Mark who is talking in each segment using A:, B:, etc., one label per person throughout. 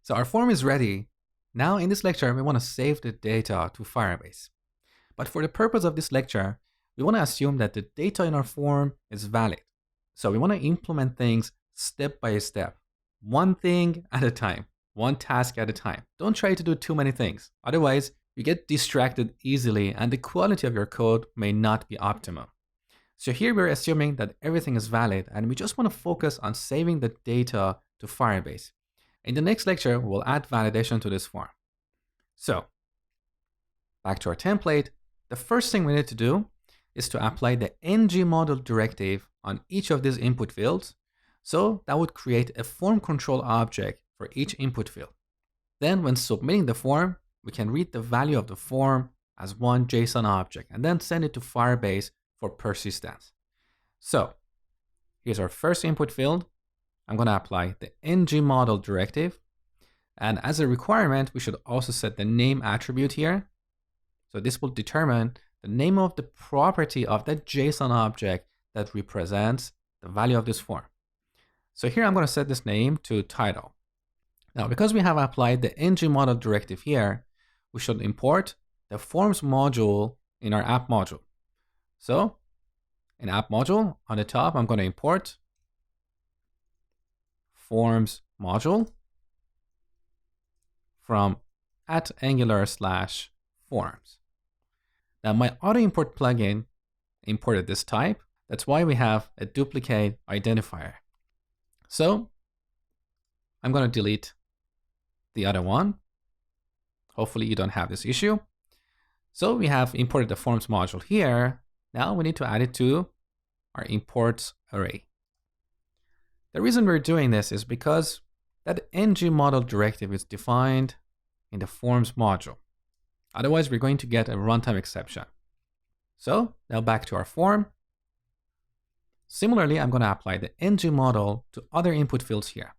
A: So our form is ready. Now in this lecture, we want to save the data to Firebase. But for the purpose of this lecture, we want to assume that the data in our form is valid. So we want to implement things step by step, one thing at a time, one task at a time. Don't try to do too many things. Otherwise, you get distracted easily and the quality of your code may not be optimal. So here we're assuming that everything is valid and we just want to focus on saving the data to Firebase. In the next lecture, we'll add validation to this form. So back to our template, the first thing we need to do is to apply the ng-model directive on each of these input fields. So that would create a form control object for each input field. Then when submitting the form, we can read the value of the form as one JSON object and then send it to Firebase for persistence. So here's our first input field. I'm going to apply the ng-model directive. And as a requirement, we should also set the name attribute here. So this will determine the name of the property of that JSON object that represents the value of this form. So here I'm going to set this name to title. Now, because we have applied the ng-model directive here, we should import the forms module in our app module. So in app module, on the top, I'm going to import forms module from @angular/forms. Now my auto import plugin imported this type. That's why we have a duplicate identifier. So I'm going to delete the other one. Hopefully you don't have this issue. So we have imported the forms module here. Now we need to add it to our imports array. The reason we're doing this is because that ng-model directive is defined in the forms module. Otherwise, we're going to get a runtime exception. So now back to our form. Similarly, I'm going to apply the ng-model to other input fields here.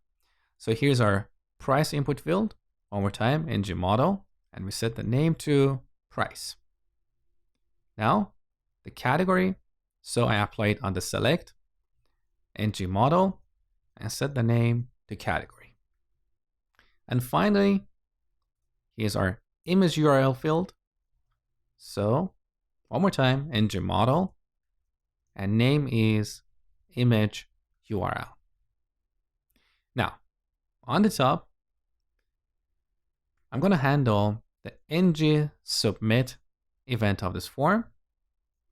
A: So here's our price input field. One more time, ng-model, and we set the name to price. Now the category. So I apply it on the select ng-model and set the name to category. And finally, here's our image URL field. So one more time, ng-model, and name is image URL. Now, on the top, I'm going to handle the ng submit event of this form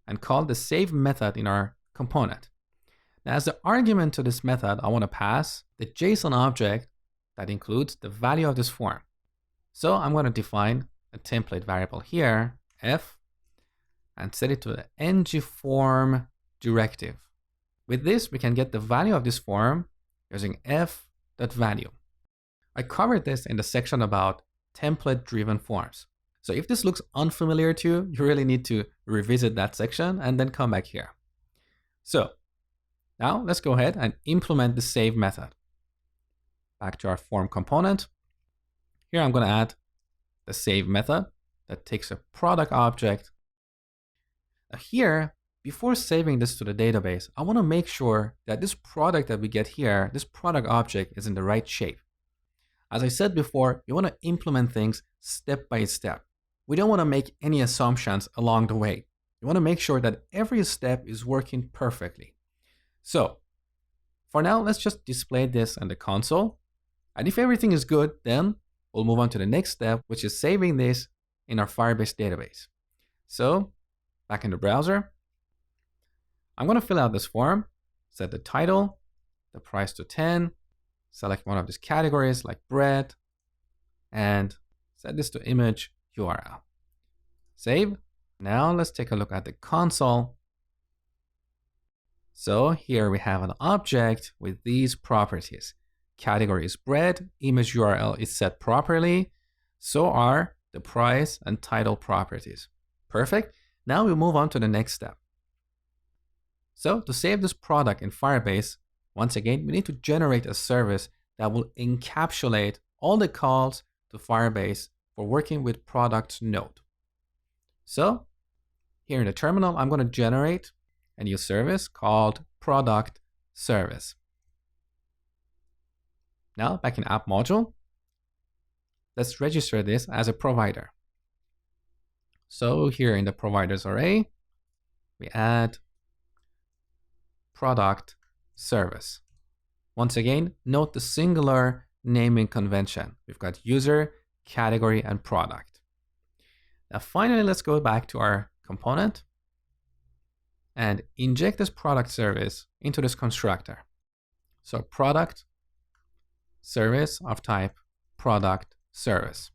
A: and call the save method in our component. Now, as the argument to this method, I want to pass the JSON object that includes the value of this form. So I'm going to define a template variable here, f, and set it to the ng-form directive. With this, we can get the value of this form using f.value. I covered this in the section about template-driven forms. So if this looks unfamiliar to you, you really need to revisit that section and then come back here. So now let's go ahead and implement the save method. Back to our form component. Here I'm going to add the save method that takes a product object. Now here, before saving this to the database, I want to make sure that this product that we get here, this product object, is in the right shape. As I said before, you want to implement things step by step. We don't want to make any assumptions along the way. You want to make sure that every step is working perfectly. So for now, let's just display this in the console. And if everything is good, then we'll move on to the next step, which is saving this in our Firebase database. So back in the browser, I'm going to fill out this form, set the title, the price to 10, select one of these categories like bread, and set this to image URL. Save. Now let's take a look at the console. So here we have an object with these properties. Category is bread, image URL is set properly, so are the price and title properties. Perfect. Now we move on to the next step. So to save this product in Firebase, once again, we need to generate a service that will encapsulate all the calls to Firebase for working with product node. So here in the terminal, I'm going to generate a new service called product service. Now back in app module, let's register this as a provider. So here in the providers array, we add product service. Once again, note the singular naming convention. We've got user, category, and product. Now finally, let's go back to our component and inject this product service into this constructor. So product service of type product service.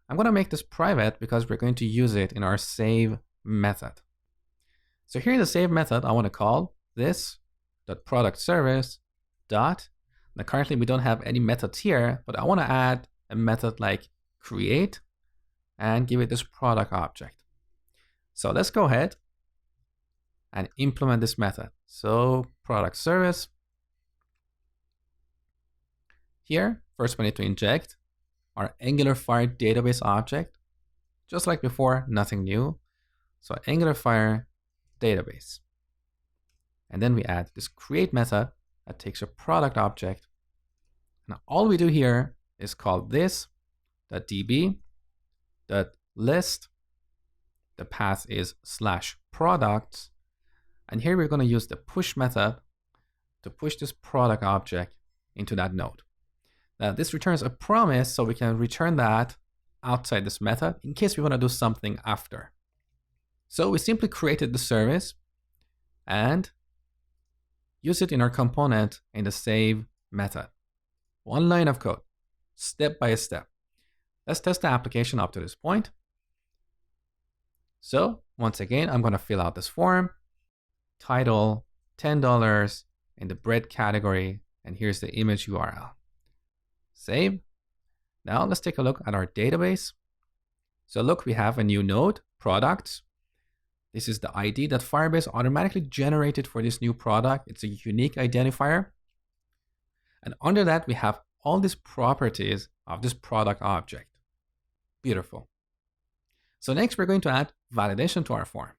A: I'm going to make this private because we're going to use it in our save method. So here in the save method, I want to call this .product service dot. Now currently we don't have any methods here, but I want to add a method like create and give it this product object. So let's go ahead and implement this method. So product service. Here, first we need to inject our Angular Fire database object. Just like before, nothing new. So Angular Fire database. And then we add this create method that takes a product object. Now all we do here is call this .db.list. The path is /products. And here we're going to use the push method to push this product object into that node. Now this returns a promise, so we can return that outside this method in case we want to do something after. So we simply created the service and use it in our component in the save method. One line of code, step by step. Let's test the application up to this point. So once again, I'm going to fill out this form. Title, $10 in the bread category, and here's the image URL. Save. Now let's take a look at our database. So look, we have a new node, products. This is the ID that Firebase automatically generated for this new product. It's a unique identifier. And under that, we have all these properties of this product object. Beautiful. So next, we're going to add validation to our form.